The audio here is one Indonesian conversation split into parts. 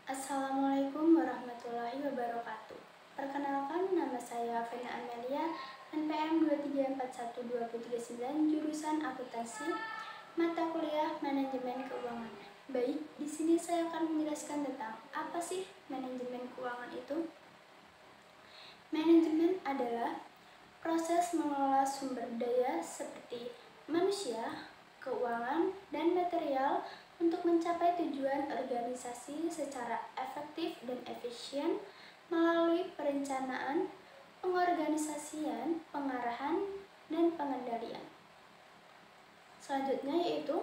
Assalamualaikum warahmatullahi wabarakatuh. Perkenalkan, nama saya Vena Amelia, NPM 2341239, jurusan Akuntansi, mata kuliah Manajemen Keuangan. Baik, di sini saya akan menjelaskan tentang apa sih manajemen keuangan itu. Manajemen adalah proses mengelola sumber daya seperti manusia, keuangan, dan material untuk mencapai tujuan organisasi secara efektif dan efisien melalui perencanaan, pengorganisasian, pengarahan, dan pengendalian. Selanjutnya yaitu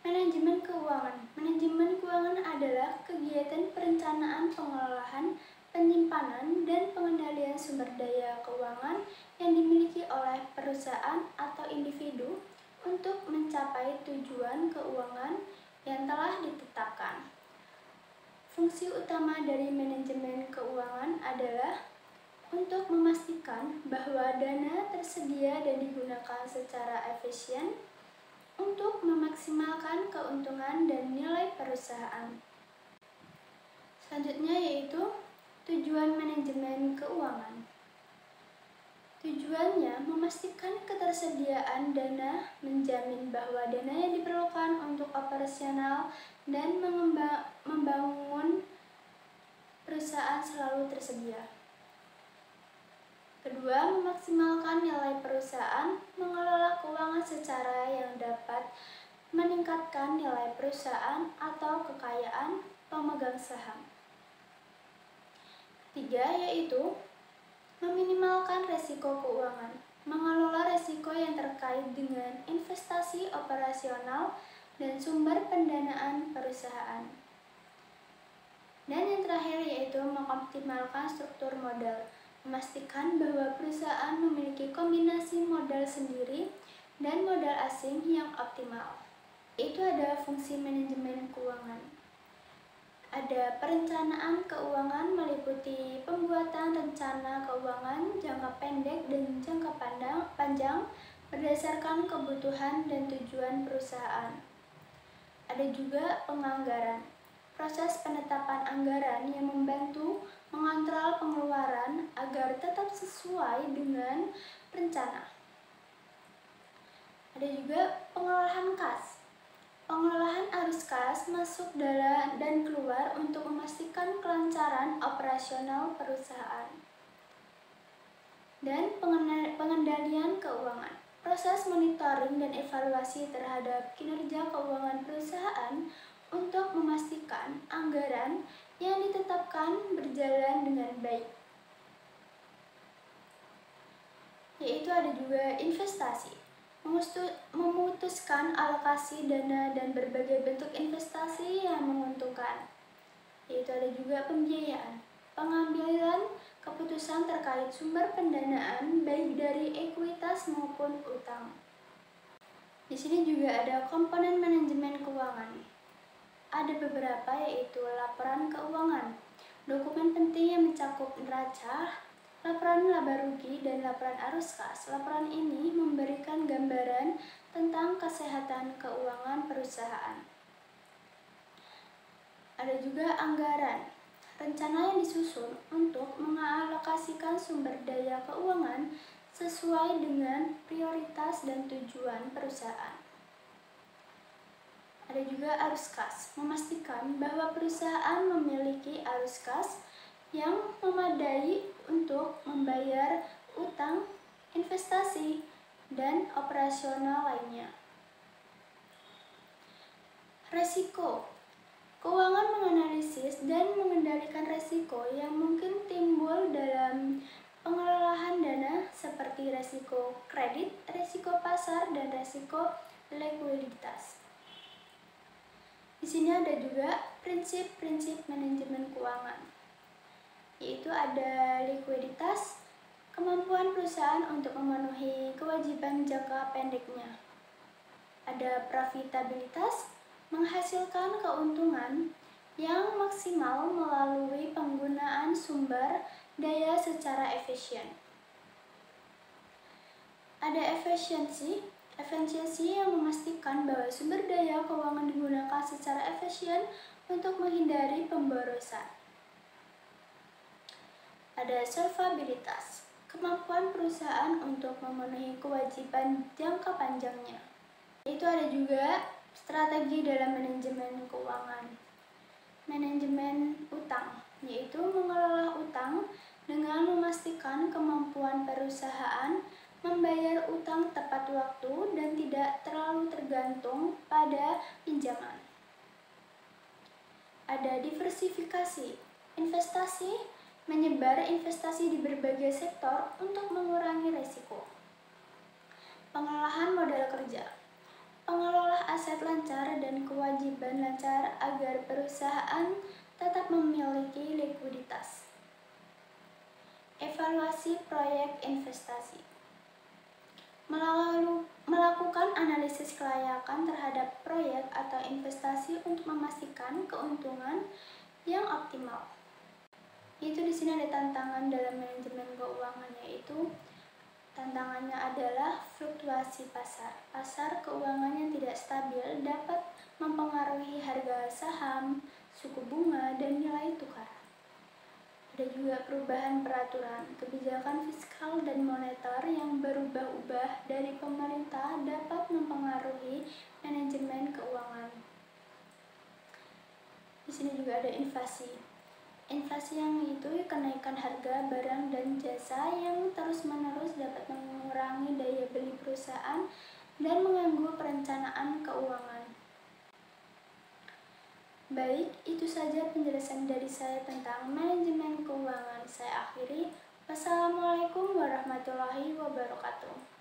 manajemen keuangan. Manajemen keuangan adalah kegiatan perencanaan, pengelolaan, penyimpanan, dan pengendalian sumber daya keuangan yang dimiliki oleh perusahaan atau individu untuk mencapai tujuan keuangan yang telah ditetapkan. Fungsi utama dari manajemen keuangan adalah untuk memastikan bahwa dana tersedia dan digunakan secara efisien untuk memaksimalkan keuntungan dan nilai perusahaan. Selanjutnya yaitu tujuan manajemen keuangan. Tujuannya memastikan ketersediaan dana, menjamin bahwa dana yang diperlukan untuk operasional dan membangun perusahaan selalu tersedia. Kedua, memaksimalkan nilai perusahaan, mengelola keuangan secara yang dapat meningkatkan nilai perusahaan atau kekayaan pemegang saham. Ketiga, yaitu meminimalkan resiko keuangan, mengelola resiko yang terkait dengan investasi operasional dan sumber pendanaan perusahaan. Dan yang terakhir yaitu mengoptimalkan struktur modal, memastikan bahwa perusahaan memiliki kombinasi modal sendiri dan modal asing yang optimal. Itu ada fungsi manajemen keuangan. Ada perencanaan keuangan meliputi pembuatan rencana keuangan jangka pendek dan jangka panjang berdasarkan kebutuhan dan tujuan perusahaan. Ada juga penganggaran, proses penetapan anggaran yang membantu mengontrol pengeluaran agar tetap sesuai dengan rencana. Ada juga pengolahan kas. Pengelolaan arus kas masuk dan keluar untuk memastikan kelancaran operasional perusahaan. Dan pengendalian keuangan. Proses monitoring dan evaluasi terhadap kinerja keuangan perusahaan untuk memastikan anggaran yang ditetapkan berjalan dengan baik. Yaitu ada juga investasi. Memutuskan alokasi dana dan berbagai bentuk investasi yang menguntungkan. Yaitu ada juga pembiayaan, pengambilan keputusan terkait sumber pendanaan baik dari ekuitas maupun utang. Di sini juga ada komponen manajemen keuangan. Ada beberapa yaitu laporan keuangan, dokumen penting yang mencakup neraca, laporan laba rugi, dan laporan arus kas. Laporan ini memberikan gambaran tentang kesehatan keuangan perusahaan. Ada juga anggaran, rencana yang disusun untuk mengalokasikan sumber daya keuangan sesuai dengan prioritas dan tujuan perusahaan. Ada juga arus kas, memastikan bahwa perusahaan memiliki arus kas yang memadai untuk membayar utang, investasi, dan operasional lainnya. Resiko. Keuangan menganalisis dan mengendalikan resiko yang mungkin timbul dalam pengelolaan dana seperti resiko kredit, resiko pasar, dan resiko likuiditas. Di sini ada juga prinsip-prinsip manajemen keuangan. Yaitu ada likuiditas, kemampuan perusahaan untuk memenuhi kewajiban jangka pendeknya. Ada profitabilitas, menghasilkan keuntungan yang maksimal melalui penggunaan sumber daya secara efisien. Ada efisiensi yang memastikan bahwa sumber daya keuangan digunakan secara efisien untuk menghindari pemborosan. Ada solvabilitas, kemampuan perusahaan untuk memenuhi kewajiban jangka panjangnya. Itu ada juga strategi dalam manajemen keuangan. Manajemen utang, yaitu mengelola utang dengan memastikan kemampuan perusahaan membayar utang tepat waktu dan tidak terlalu tergantung pada pinjaman. Ada diversifikasi, investasi, menyebar investasi di berbagai sektor untuk mengurangi risiko. Pengelolaan modal kerja, pengelola aset lancar dan kewajiban lancar agar perusahaan tetap memiliki likuiditas. Evaluasi proyek investasi, melakukan analisis kelayakan terhadap proyek atau investasi untuk memastikan keuntungan yang optimal. Itu di sini ada tantangan dalam manajemen keuangan, yaitu tantangannya adalah fluktuasi pasar. Pasar keuangan yang tidak stabil dapat mempengaruhi harga saham, suku bunga, dan nilai tukar. Ada juga perubahan peraturan, kebijakan fiskal dan moneter yang berubah-ubah dari pemerintah dapat mempengaruhi manajemen keuangan. Di sini juga ada inflasi. Inflasi yang itu kenaikan harga barang dan jasa yang terus-menerus dapat mengurangi daya beli perusahaan dan mengganggu perencanaan keuangan. Baik, itu saja penjelasan dari saya tentang manajemen keuangan. Saya akhiri. Wassalamualaikum warahmatullahi wabarakatuh.